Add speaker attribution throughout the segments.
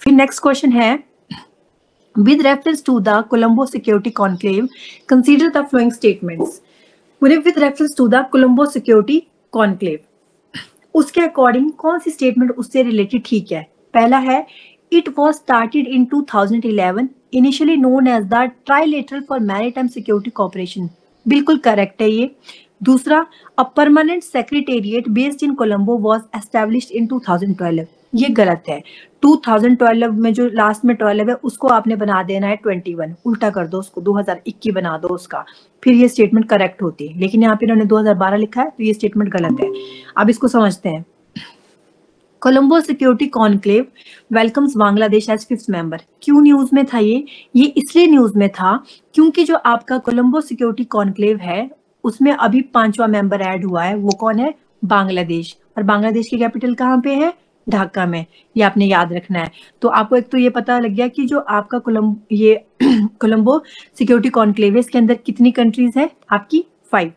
Speaker 1: फिर next question है, with reference to the Colombo Security Conclave, consider the following statements. with reference to the Colombo Security Conclave, उसके according कौन सी statement उससे related ठीक है? पहला है, it was started in 2011, initially known as the trilateral for maritime security corporation, बिल्कुल correct है ये। दूसरा, a permanent secretariat based in Colombo was established in 2012, ये गलत है। 2012 में जो लास्ट में 12 है उसको आपने बना देना है 21, उल्टा कर दो उसको, 2021 बना दो उसका, फिर ये स्टेटमेंट करेक्ट होती है। लेकिन यहाँ पे इन्होंने 2012 लिखा है तो ये स्टेटमेंट गलत है। अब इसको समझते हैं। Colombo security conclave welcomes Bangladesh as 5th member. क्यों न्यूज में था ये इसलिए न्यूज में था क्योंकि जो आपका कोलंबो सिक्योरिटी कॉन्क्लेव है उसमें अभी 5वां मेंबर ऐड हुआ है। वो कौन है? बांग्लादेश। और बांग्लादेश की कैपिटल कहाँ पे है? ढाका में। ये आपने याद रखना है। तो आपको एक तो ये पता लग गया कि जो आपका कोलंबो सिक्योरिटी कॉन्क्लेव है इसके अंदर कितनी कंट्रीज है? आपकी 5।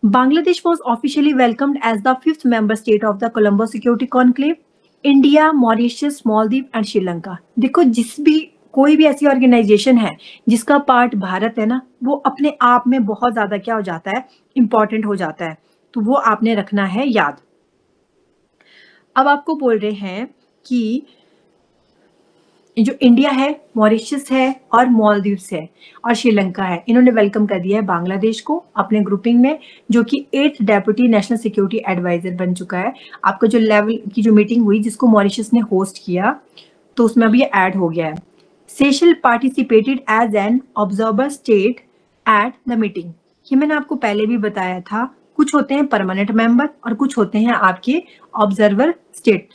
Speaker 1: Bangladesh was officially welcomed as the 5th member state of the Colombo Security Conclave. India, Mauritius, Maldives and Sri Lanka. देखो कोई भी ऐसी ऑर्गेनाइजेशन है जिसका पार्ट भारत है ना, वो अपने आप में बहुत ज्यादा क्या हो जाता है? इंपॉर्टेंट हो जाता है। तो वो आपने रखना है याद। अब आपको बोल रहे हैं कि जो इंडिया है, मॉरिशस है और मालदीव्स है और श्रीलंका है, इन्होंने वेलकम कर दिया है बांग्लादेश को अपने ग्रुपिंग में, जो कि 8th deputy national security adviser बन चुका है। आपका जो लेवल की जो मीटिंग हुई जिसको मॉरिशस ने होस्ट किया तो उसमें अभी ये ऐड हो गया है। Seychelles participated as an observer state at the meeting. ये मैंने आपको पहले भी बताया था, कुछ होते हैं परमानेंट मेंबर और कुछ होते हैं आपके ऑब्जर्वर स्टेट।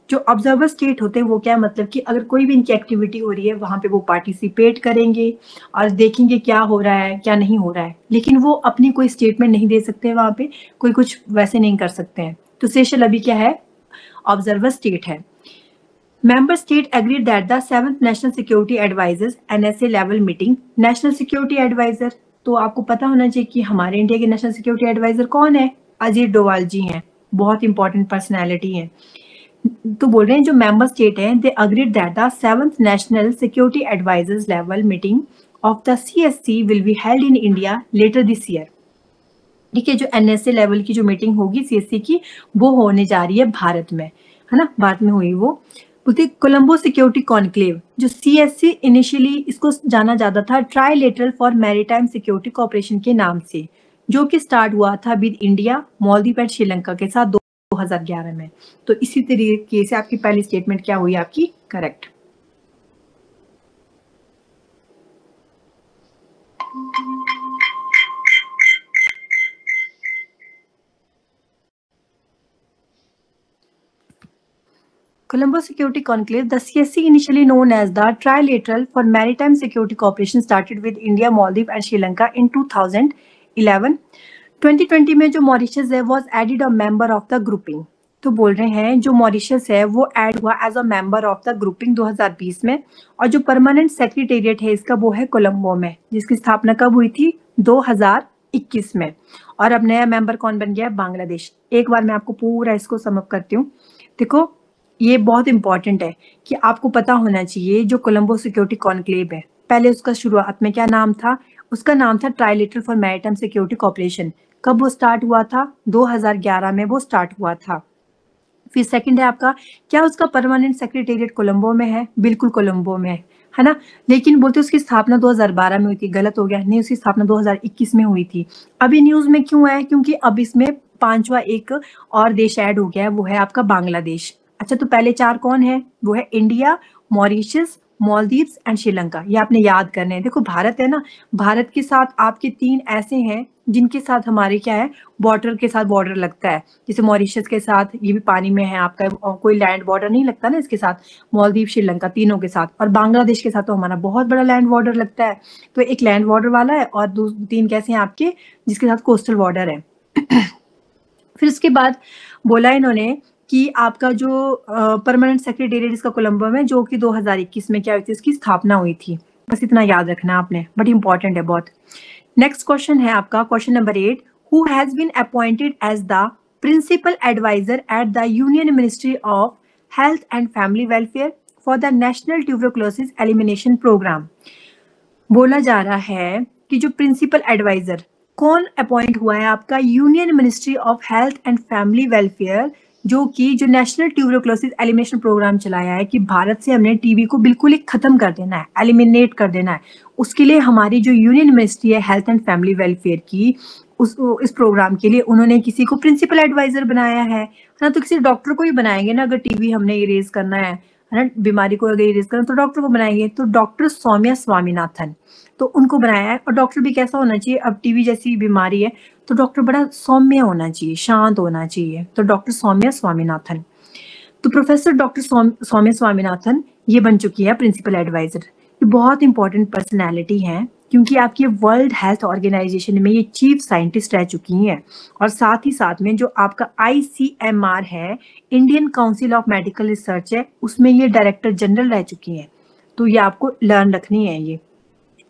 Speaker 1: जो ऑब्जर्वर स्टेट होते हैं वो क्या मतलब कि अगर कोई भी इनकी एक्टिविटी हो रही है वहां पे वो पार्टिसिपेट करेंगे और देखेंगे क्या हो रहा है क्या नहीं हो रहा है, लेकिन वो अपनी कोई स्टेटमेंट नहीं दे सकते, वहां पे कोई कुछ वैसे नहीं कर सकते हैं। तो सेशल अभी क्या है? ऑब्जर्वर स्टेट है। Member state agreed that the 7th national security advisers NSA level meeting. National security adviser तो आपको पता होना चाहिए कि हमारे इंडिया के नेशनल सिक्योरिटी एडवाइजर कौन है? अजीत डोवाल जी हैं, बहुत इंपॉर्टेंट पर्सनैलिटी है। तो बोल रहे हैं जो मेंबर स्टेट हैं they agreed that the 7th national security advisers level meeting of the CSC will be held in India later this year. ठीक है, जो NSA लेवल की जो मीटिंग होगी CSC की वो होने जा रही है भारत में, है ना, भारत में हुई वो। बोलते कोलंबो सिक्योरिटी कॉन्क्लेव, जो CSC इनिशियली इसको जाना जाता था trilateral for maritime security corporation के नाम से, जो कि स्टार्ट हुआ था with India, Maldives and Sri Lanka के साथ 2011 में। तो इसी तरीके से आपकी पहली स्टेटमेंट क्या हुई? आपकी correct. Colombo Security Conclave, the CSC, initially known as the Trilateral for Maritime Security Cooperation, started with India, Maldives and Sri Lanka in 2011. 2020 में जो मॉरिशस है was added a member of the grouping. तो बोल रहे हैं जो Mauritius है वो ऐड हुआ as a member of the grouping 2020 में, और जो परमानेंट सेक्रेटेरिएट है इसका वो है कोलंबो में, जिसकी स्थापना कब हुई थी? 2021 में। और अब नया मेंबर कौन बन गया है? बांग्लादेश। एक बार मैं आपको पूरा इसको समअप करती हूँ। देखो ये बहुत इंपॉर्टेंट है कि आपको पता होना चाहिए जो कोलंबो सिक्योरिटी कॉन्क्लेव है, पहले उसका शुरुआत में क्या नाम था? उसका नाम था trilateral for maritime security corporation. कब वो स्टार्ट हुआ था? 2011 में वो स्टार्ट हुआ था। फिर सेकंड है आपका, क्या उसका परमानेंट सेक्रेटेरिएट कोलंबो में है? बिल्कुल कोलंबो में है ना, लेकिन बोलते उसकी स्थापना 2012 में हुई थी। गलत हो गया, नहीं, उसकी स्थापना 2021 में हुई थी। अभी न्यूज में क्यों है? क्योंकि अब इसमें 5वां एक और देश ऐड हो गया है, वो है आपका बांग्लादेश। अच्छा, तो पहले 4 कौन है? वो है India, Mauritius, Maldives and Sri Lanka. ये आपने याद करने हैं। देखो भारत है ना, भारत के साथ आपके 3 ऐसे हैं जिनके साथ हमारे क्या है? बॉर्डर के साथ बॉर्डर लगता है। जैसे मॉरिशस के साथ ये भी पानी में है आपका, कोई लैंड बॉर्डर नहीं लगता ना इसके साथ। मालदीव, श्रीलंका, तीनों के साथ। और बांग्लादेश के साथ तो हमारा बहुत बड़ा लैंड बॉर्डर लगता है। तो एक लैंड बॉर्डर वाला है और 3 कैसे हैं आपके जिसके साथ कोस्टल बॉर्डर है। फिर उसके बाद बोला इन्होंने कि आपका जो परमानेंट सेक्रेटेरिएट इसका कोलंबो में, जो कि 2021 में क्या हुई थी? इसकी स्थापना हुई थी। बस इतना याद रखना आपने, बट इंपॉर्टेंट है बहुत। नेक्स्ट क्वेश्चन है आपका question number 8, who has been appointed as the principal adviser at the union ministry of health and family welfare for the national tuberculosis elimination programme. बोला जा रहा है कि जो प्रिंसिपल एडवाइजर कौन अपॉइंट हुआ है आपका, union ministry of health and family welfare, जो कि जो नेशनल ट्यूबरकुलोसिस एलिमिनेशन प्रोग्राम चलाया है कि भारत से हमने टीबी को बिल्कुल ही खत्म कर देना है, एलिमिनेट कर देना है। उसके लिए हमारी जो यूनियन मिनिस्ट्री है हेल्थ एंड फैमिली वेलफेयर की, इस प्रोग्राम के लिए उन्होंने किसी को प्रिंसिपल एडवाइजर बनाया है ना। तो किसी डॉक्टर को ही बनाएंगे ना, अगर टीबी हमने इरेज करना है ना, बीमारी को अगर इरेज करना तो डॉक्टर को बनाएंगे। तो डॉक्टर सौम्या स्वामीनाथन, तो उनको बनाया है। और डॉक्टर भी कैसा होना चाहिए, अब टीबी जैसी बीमारी है तो डॉक्टर बड़ा सौम्य होना चाहिए, शांत होना चाहिए। तो डॉक्टर सौम्या स्वामीनाथन, तो प्रोफेसर डॉक्टर सौम्या स्वामीनाथन ये बन चुकी है प्रिंसिपल एडवाइजर। ये बहुत इंपॉर्टेंट पर्सनैलिटी है क्योंकि आपकी वर्ल्ड हेल्थ ऑर्गेनाइजेशन में ये चीफ साइंटिस्ट रह चुकी हैं। और साथ ही साथ में जो आपका ICMR है, Indian council of medical research है, उसमें ये डायरेक्टर जनरल रह चुकी हैं। तो ये आपको लर्न रखनी है ये।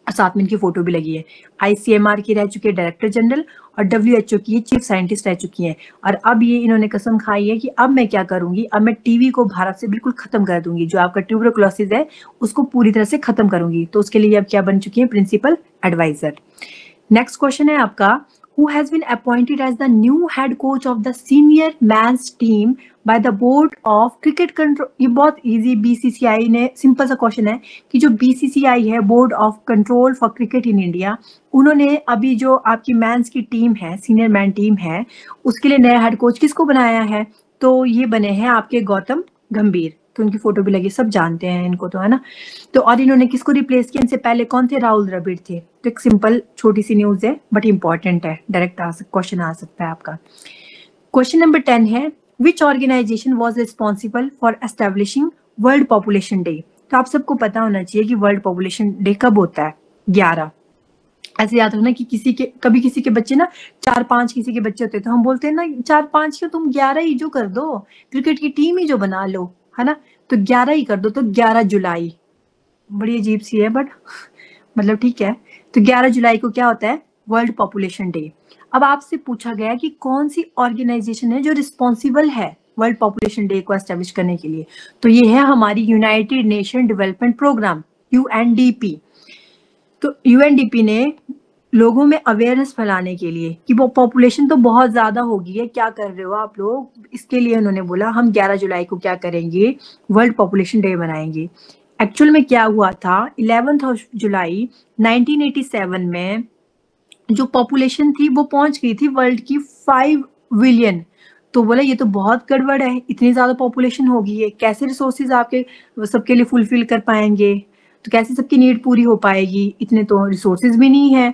Speaker 1: साथ में इनकी फोटो भी लगी है। ICMR की रह चुकी है डायरेक्टर जनरल और WHO की चीफ साइंटिस्ट रह चुकी हैं। और अब ये इन्होंने कसम खाई है कि अब मैं क्या करूंगी, अब मैं टीबी को भारत से बिल्कुल खत्म कर दूंगी, जो आपका ट्यूबरकुलोसिस है उसको पूरी तरह से खत्म करूंगी। तो उसके लिए अब क्या बन चुकी है, प्रिंसिपल एडवाइजर। नेक्स्ट क्वेश्चन है आपका, who has been appointed as the new head coach of the senior men's team by the board of cricket control। ये बहुत इजी, BCCI ने, सिंपल सा क्वेश्चन है कि जो BCCI है, board of control for cricket in India, उन्होंने अभी जो आपकी मैंस की टीम है, सीनियर मैन टीम है, उसके लिए नया हेड कोच किसको बनाया है, तो ये बने हैं आपके गौतम गंभीर। तो उनकी फोटो भी लगी, सब जानते हैं इनको तो, है ना। तो और इन्होंने किसको रिप्लेस किया, इनसे पहले कौन थे, राहुल द्रविड़ थे। तो एक सिंपल छोटी सी न्यूज है बट इंपॉर्टेंट है, डायरेक्ट क्वेश्चन आ सकता है आपका। क्वेश्चन नंबर 10 है, which organisation was responsible for establishing World population Day. तो आप सबको पता होना चाहिए कि वर्ल्ड पॉपुलेशन डे कब होता है, 11। ऐसे याद रखना कि कभी किसी के बच्चे ना 4-5 किसी के बच्चे होते हैं तो हम बोलते हैं ना 4-5 क्यों, तुम 11 ही जो कर दो, क्रिकेट की टीम ही जो बना लो, है ना। तो 11 ही कर दो। तो 11 जुलाई, बड़ी अजीब सी है बट मतलब ठीक है। तो 11 जुलाई को क्या होता है, वर्ल्ड पॉपुलेशन डे। अब आपसे पूछा गया कि कौन सी ऑर्गेनाइजेशन है जो रिस्पॉन्सिबल है वर्ल्ड पॉपुलेशन डे को एस्टेब्लिश करने के लिए, तो ये है हमारी United Nation development programme, UNDP। तो UNDP ने लोगों में अवेयरनेस फैलाने के लिए कि वो पॉपुलेशन तो बहुत ज्यादा होगी है, क्या कर रहे हो आप लोग, इसके लिए उन्होंने बोला हम 11 जुलाई को क्या करेंगे, वर्ल्ड पॉपुलेशन डे मनाएंगे। एक्चुअल में क्या हुआ था, 11 जुलाई 1987 में जो पॉपुलेशन थी वो पहुंच गई थी वर्ल्ड की 5 बिलियन। तो बोला ये तो बहुत गड़बड़ है, इतनी ज्यादा पॉपुलेशन होगी है, कैसे रिसोर्सेज आपके सबके लिए फुलफिल कर पाएंगे, तो कैसे सबकी नीड पूरी हो पाएगी, इतने तो रिसोर्सेज भी नहीं है।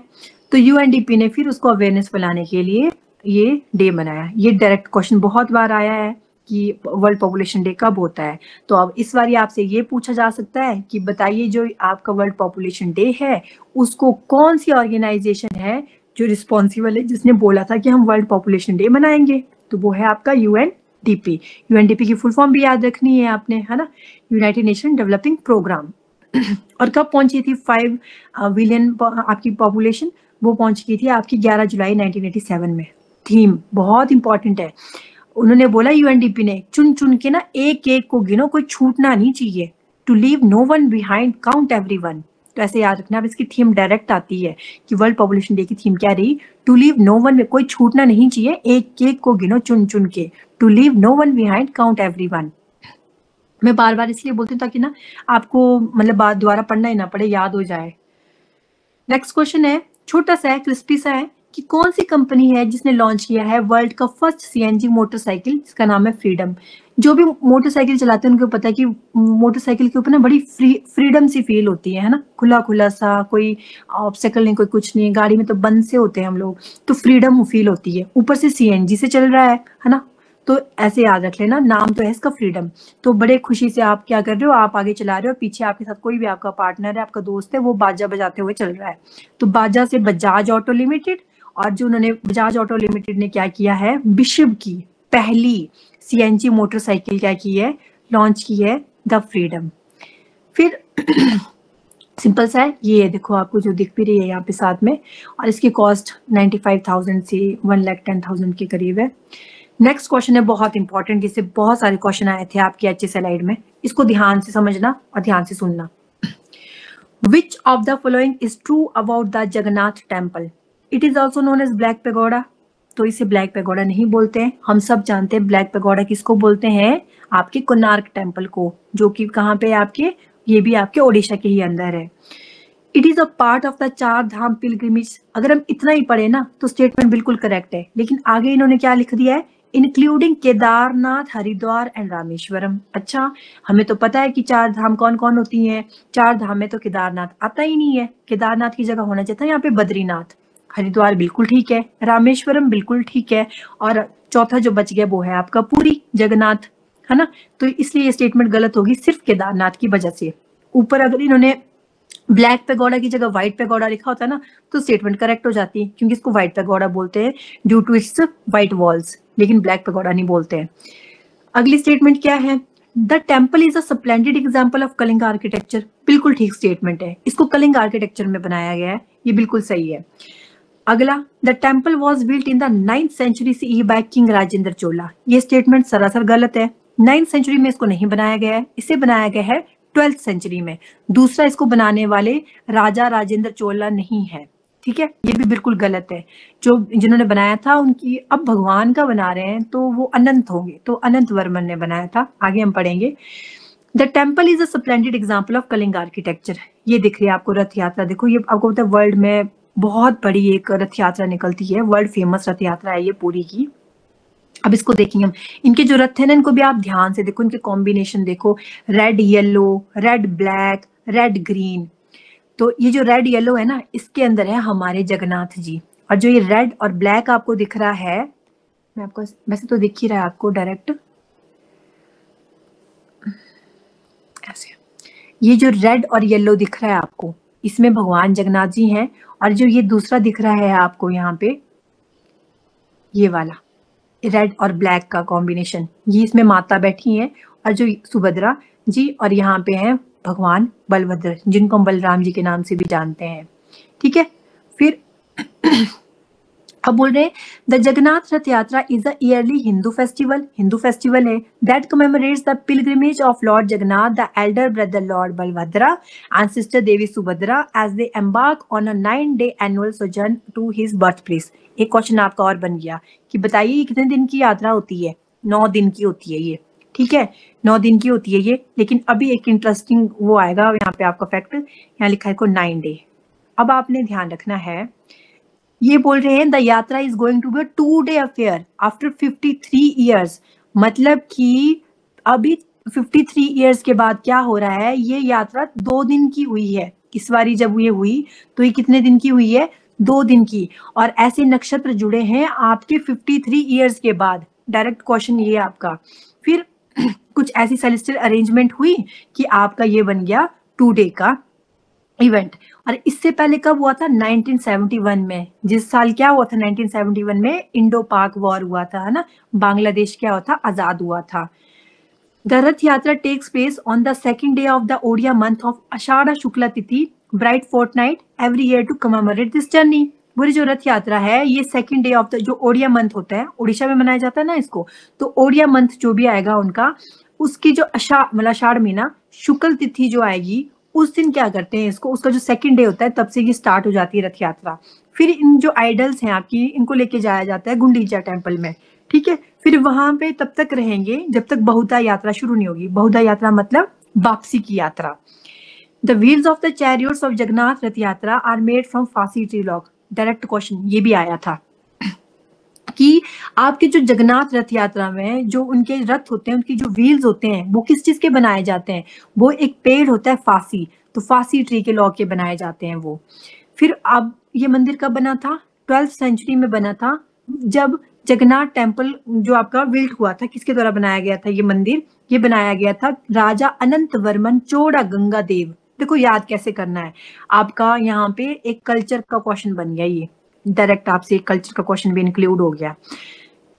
Speaker 1: तो UNDP ने फिर उसको अवेयरनेस फैलाने के लिए ये डे मनाया। ये डायरेक्ट क्वेश्चन बहुत बार आया है कि वर्ल्ड पॉपुलेशन डे कब होता है। तो अब इस बार आपसे ये पूछा जा सकता है कि बताइए जो आपका वर्ल्ड पॉपुलेशन डे है उसको कौन सी ऑर्गेनाइजेशन है जो रिस्पॉन्सिबल है, जिसने बोला था कि हम वर्ल्ड पॉपुलेशन डे मनाएंगे, तो वो है आपका UNDP। UNDP की फुल फॉर्म भी याद रखनी है आपने, है ना, यूनाइटेड नेशन डेवलपिंग प्रोग्राम। और कब पहुंची थी 5 बिलियन आपकी पॉपुलेशन, वो पहुंच गई थी आपकी 11 जुलाई 1987 में। थीम बहुत इंपॉर्टेंट है, उन्होंने बोला UNDP ने चुन चुन के ना एक एक को गिनो, कोई छूटना नहीं चाहिए, to leave no one behind, count everyone. तो ऐसे याद रखना। अब इसकी थीम डायरेक्ट आती है कि वर्ल्ड पॉपुलेशन डे की थीम क्या रही, टू लीव नो वन में कोई छूटना नहीं चाहिए, एक एक को गिनो चुन चुन के, to leave no one behind, count everyone. मैं बार बार इसलिए बोलती हूँ ताकि ना आपको मतलब बात दोबारा पढ़ना ही ना पड़े, याद हो जाए। नेक्स्ट क्वेश्चन है, छोटा सा है, क्रिस्पी सा है, कि कौन सी कंपनी है जिसने लॉन्च किया है वर्ल्ड का फर्स्ट CNG मोटरसाइकिल, जिसका नाम है फ्रीडम। जो भी मोटरसाइकिल चलाते हैं उनको पता है कि मोटरसाइकिल के ऊपर ना बड़ी फ्रीडम सी फील होती है ना, खुला खुला सा, कोई ऑब्स्टेकल नहीं, कोई कुछ नहीं। गाड़ी में तो बंद से होते हैं हम लोग, तो फ्रीडम फील होती है, ऊपर से CNG से चल रहा है ना। तो ऐसे याद रख लेना, नाम तो है इसका फ्रीडम। तो बड़े खुशी से आप क्या कर रहे हो, आप आगे चला रहे हो, पीछे आपके साथ कोई भी आपका पार्टनर है, आपका दोस्त है, वो बाजा बजाते हुए चल रहा है। तो बाजा से बजाज ऑटो लिमिटेड, और जो उन्होंने बजाज ऑटो लिमिटेड ने क्या किया है, विश्व की पहली CNG मोटरसाइकिल क्या की है, लॉन्च की है, द फ्रीडम। फिर सिंपल सा है, ये देखो आपको जो दिख भी रही है यहाँ पे साथ में, और इसकी कॉस्ट 95,000 से 1,10,000 के करीब है। नेक्स्ट क्वेश्चन है बहुत इंपॉर्टेंट, जिससे बहुत सारे क्वेश्चन आए थे आपके HSLID में, इसको ध्यान से समझना और ध्यान से सुनना। Which of the following is true about the Jagannath temple? It is also known as Black Pagoda. तो इसे ब्लैक पैगोडा नहीं बोलते हैं, हम सब जानते हैं ब्लैक पैगोडा किसको बोलते हैं, आपके कोणार्क टेम्पल को, जो कि कहाँ पे आपके, ये भी आपके ओडिशा के ही अंदर है। It is a part of the चार धाम पिलग्रिमेज। अगर हम इतना ही पढ़े ना तो स्टेटमेंट बिल्कुल करेक्ट है, लेकिन आगे इन्होंने क्या लिख दिया है, इंक्लूडिंग केदारनाथ, हरिद्वार एंड रामेश्वरम। अच्छा, हमें तो पता है कि चार धाम कौन कौन होती हैं, चार धाम में तो केदारनाथ आता ही नहीं है, केदारनाथ की जगह होना चाहिए था यहाँ पे बद्रीनाथ। हरिद्वार बिल्कुल ठीक है, रामेश्वरम बिल्कुल ठीक है, और चौथा जो बच गया वो है आपका पुरी जगन्नाथ, है ना। तो इसलिए ये स्टेटमेंट गलत होगी सिर्फ केदारनाथ की वजह से। ऊपर अगर इन्होंने ब्लैक पैगोडा की जगह व्हाइट पैगोडा लिखा होता है ना तो स्टेटमेंट करेक्ट हो जाती है, क्योंकि इसको व्हाइट पैगोडा बोलते हैं due to its white walls, लेकिन ब्लैक पैगोडा नहीं बोलते हैं। अगली स्टेटमेंट क्या है, the temple is a splendid example of Kalinga architecture. बिल्कुल ठीक स्टेटमेंट है, इसको कलिंग आर्किटेक्चर में बनाया गया है, ये बिल्कुल सही है। अगला, the temple was built in the 9th century CE by king Rajendra Chola. ये स्टेटमेंट सरासर गलत है, 9th century में इसको नहीं बनाया गया है, इसे बनाया गया है 12th century में। दूसरा इसको बनाने वाले राजा राजेंद्र चोला नहीं है, ठीक है, ये भी बिल्कुल गलत है। जो जिन्होंने बनाया था उनकी अब भगवान का बना रहे हैं तो वो अनंत होंगे, तो अनंत वर्मन ने बनाया था, आगे हम पढ़ेंगे। The temple is a splendid example of Kalinga architecture. ये दिख रही है आपको रथ यात्रा, देखो ये आपको पता है वर्ल्ड में बहुत बड़ी एक रथ यात्रा निकलती है, वर्ल्ड फेमस रथ यात्रा है ये पूरी की। अब इसको देखेंगे हम, इनके जो रथ है ना इनको भी आप ध्यान से देखो, इनके कॉम्बिनेशन देखो, red yellow, red black, red green. तो ये जो रेड येलो है ना इसके अंदर है हमारे जगन्नाथ जी, और जो ये रेड और ब्लैक आपको दिख रहा है, मैं आपको वैसे तो दिख ही रहा है आपको डायरेक्ट ऐसे, ये जो रेड और येलो दिख रहा है आपको इसमें भगवान जगन्नाथ जी हैं, और जो ये दूसरा दिख रहा है आपको यहाँ पे ये वाला रेड और ब्लैक का कॉम्बिनेशन, ये इसमें माता बैठी हैं, और जो सुभद्रा जी और यहाँ पे हैं भगवान बलभद्र, जिनको हम बलराम जी के नाम से भी जानते हैं, ठीक है। फिर अब बोल रहे हैं the Jagannath Rath Yatra is a yearly Hindu festival है that commemorates the pilgrimage of Lord Jagannath, the elder brother Lord Balabhadra and sister Devi Subhadra as they embark on a 9-day annual sojourn to his birthplace. एक क्वेश्चन आपका और बन गया कि बताइए कितने दिन की यात्रा होती है, 9 दिन की होती है ये, ठीक है, 9 दिन की होती है ये। लेकिन अभी एक इंटरेस्टिंग वो आएगा यहाँ पे आपका फैक्ट, यहाँ लिखा है को 9 डे। अब आपने ध्यान रखना है, ये बोल रहे हैं the yatra is going to be 2-day affair after 53 years, मतलब कि अभी 53 ईयर्स के बाद क्या हो रहा है, ये यात्रा 2 दिन की हुई है। इस बारी जब ये हुई तो ये कितने दिन की हुई है, 2 दिन की, और ऐसे नक्षत्र जुड़े हैं आपके 53 ईयर्स के बाद। डायरेक्ट क्वेश्चन ये आपका। फिर कुछ ऐसी सेलेस्टियल अरेंजमेंट हुई कि आपका ये बन गया 2-day का इवेंट। और इससे पहले कब हुआ था, 1971 में। जिस साल क्या हुआ था 1971 में, इंडो पाक वॉर हुआ था, है ना, बांग्लादेश क्या हुआ था, आजाद हुआ था। The Rath Yatra takes place on the 2nd day of the Odia month of Ashadha Shukla Tithi bright fortnight every year to commemorate this journey. Puri जो रथ यात्रा है ये 2nd day ऑफ द, जो ओडिया मंथ होता है, उड़ीसा में मनाया जाता है ना इसको, तो ओडिया मंथ जो भी आएगा उनका, उसकी जो आषाढ़ महीना शुक्ल तिथि जो आएगी उस दिन क्या करते हैं इसको, उसका जो 2nd day होता है तब से ये स्टार्ट हो जाती है रथ यात्रा। फिर इन जो आइडल्स हैं आपकी, इनको लेके जाया जाता है गुंडीचा टेम्पल में, ठीक है। फिर वहां पे तब तक रहेंगे जब तक बहुधा यात्रा शुरू नहीं होगी। बहुधा यात्रा मतलब वापसी की यात्रा। The wheels of the chariots of Jagannath Rath यात्रा आर मेड फ्रॉम फांसी ट्री लॉग। डायरेक्ट क्वेश्चन ये भी आया था कि आपके जो जगन्नाथ रथ यात्रा में जो उनके रथ होते हैं, उनकी जो व्हील्स होते हैं वो किस चीज के बनाए जाते हैं, वो एक पेड़ होता है फांसी, तो फांसी ट्री के लॉग के बनाए जाते हैं वो। फिर अब ये मंदिर कब बना था, 12th century में बना था, जब जगन्नाथ टेम्पल जो आपका बिल्ट हुआ था, किसके द्वारा बनाया गया था ये मंदिर, ये बनाया गया था राजा अनंत वर्मन चोड़ा गंगा देव। देखो याद कैसे करना है आपका, यहाँ पे एक कल्चर का क्वेश्चन बन गया, ये डायरेक्ट आपसे एक कल्चर का क्वेश्चन भी इंक्लूड हो गया।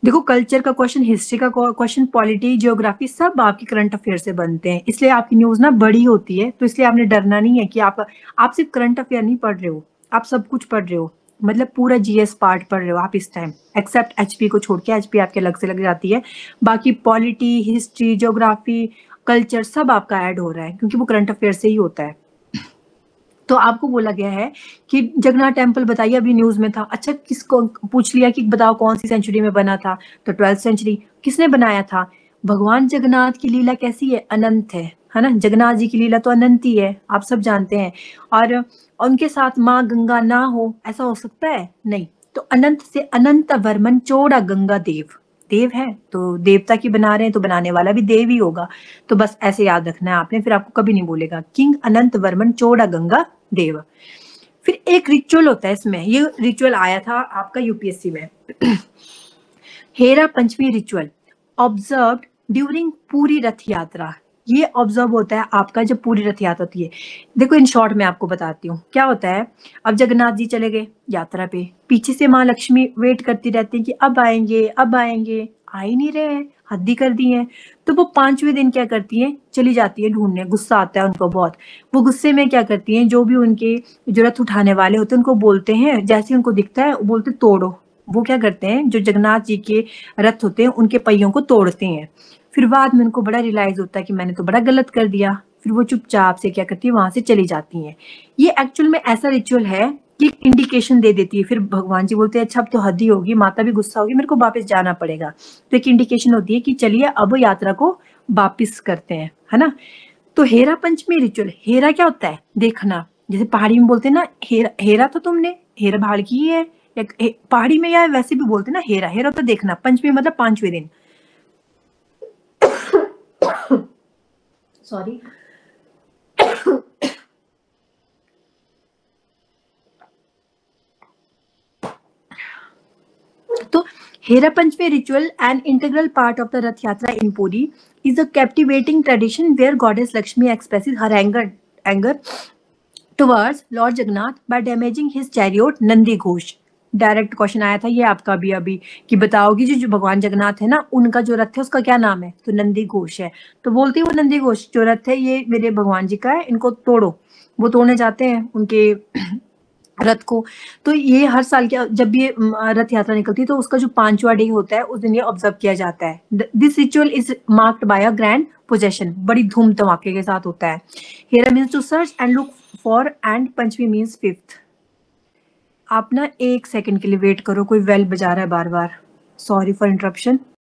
Speaker 1: देखो कल्चर का क्वेश्चन, हिस्ट्री का क्वेश्चन, पॉलिटी, जियोग्राफी, सब आपके करंट अफेयर से बनते हैं, इसलिए आपकी न्यूज ना बड़ी होती है। तो इसलिए आपने डरना नहीं है कि आप सिर्फ करंट अफेयर नहीं पढ़ रहे हो, आप सब कुछ पढ़ रहे हो। मतलब पूरा जीएस पार्ट पढ़ रहे हो आप इस टाइम, एक्सेप्ट एचपी को छोड़ के, एचपी आपके अलग से लग जाती है, बाकी पॉलिटी, हिस्ट्री, ज्योग्राफी, कल्चर सब आपका ऐड हो रहा है क्योंकि वो करंट अफेयर से ही होता है। तो आपको बोला गया है कि जगन्नाथ टेम्पल बताइए, अभी न्यूज में था। अच्छा, किसको पूछ लिया कि बताओ कौन सी सेंचुरी में बना था, तो 12th सेंचुरी। किसने बनाया था? भगवान जगन्नाथ की लीला कैसी है? अनंत है ना। जगन्नाथ जी की लीला तो अनंत ही है, आप सब जानते हैं। और उनके साथ माँ गंगा ना हो, ऐसा हो सकता है? नहीं। तो अनंत से अनंत वर्मन चौड़ा गंगा देव, देव है तो देवता की बना रहे हैं तो बनाने वाला भी देव ही होगा। तो बस ऐसे याद रखना है आपने, फिर आपको कभी नहीं बोलेगा किंग अनंत वर्मन चौड़ा गंगा देव। फिर एक रिचुअल होता है इसमें, ये रिचुअल आया था आपका यूपीएससी में। Hera Panchami ritual observed during पूरी रथ यात्रा। ये ऑब्जर्व होता है आपका जब पूरी रथ यात्रा होती है। देखो इन शॉर्ट में आपको बताती हूँ क्या होता है। अब जगन्नाथ जी चले गए यात्रा पे, पीछे से माँ लक्ष्मी वेट करती रहती है कि अब आएंगे अब आएंगे, आ ही नहीं रहे हैं, हद ही कर दी है। तो वो 5वें दिन क्या करती है, चली जाती है ढूंढने, गुस्सा आता है उनको बहुत। वो गुस्से में क्या करती है, जो भी उनके जो रथ उठाने वाले होते हैं उनको बोलते हैं, जैसे उनको दिखता है बोलते तोड़ो। वो क्या करते हैं, जो जगन्नाथ जी के रथ होते हैं उनके पहियों को तोड़ते हैं। फिर बाद में उनको बड़ा रियलाइज होता है कि मैंने तो बड़ा गलत कर दिया। फिर वो चुपचाप से क्या करती है, वहां से चली जाती हैं। ये एक्चुअल में ऐसा रिचुअल है कि इंडिकेशन दे देती है। फिर भगवान जी बोलते हैं अच्छा अब तो हद ही होगी, माता भी गुस्सा होगी, मेरे को वापस जाना पड़ेगा। तो एक इंडिकेशन होती है कि चलिए अब यात्रा को वापिस करते हैं, है ना। तो हेरा पंचमी रिचुअल, हेरा क्या होता है, देखना। जैसे पहाड़ी में बोलते हैं ना, हेरा हेरा तो तुमने, हेरा भाड़ की है। पहाड़ी में या वैसे भी बोलते हैं ना हेरा, हेरा तो देखना। पंचमी मतलब 5वें दिन। सॉरी। तो Hera Panchami ritual an integral part of the Rath Yatra in Puri is a captivating tradition where goddess Lakshmi expresses her anger towards Lord Jagannath by damaging his chariot Nandi Ghosh. Direct question आया था ये आपका भी अभी कि बताओगी जो भगवान जगन्नाथ है ना, उनका जो रथ है उसका क्या नाम है, तो नंदी घोष है। तो बोलती है वो नंदी घोष जो रथ है ये मेरे भगवान जी का है, इनको तोड़ो। वो तोड़ने जाते हैं उनके रथ को। तो ये हर साल के जब ये रथ यात्रा निकलती है तो उसका जो 5वां डे होता है उस दिन ये ऑब्जर्व किया जाता है। This ritual is marked by a grand procession, बड़ी धूम धमाके के साथ होता है। Hera means to search and look for and Panchami means 5th। आप ना 1 सेकंड के लिए वेट करो, कोई वेल बजा रहा है बार बार, सॉरी फॉर इंटरप्शन।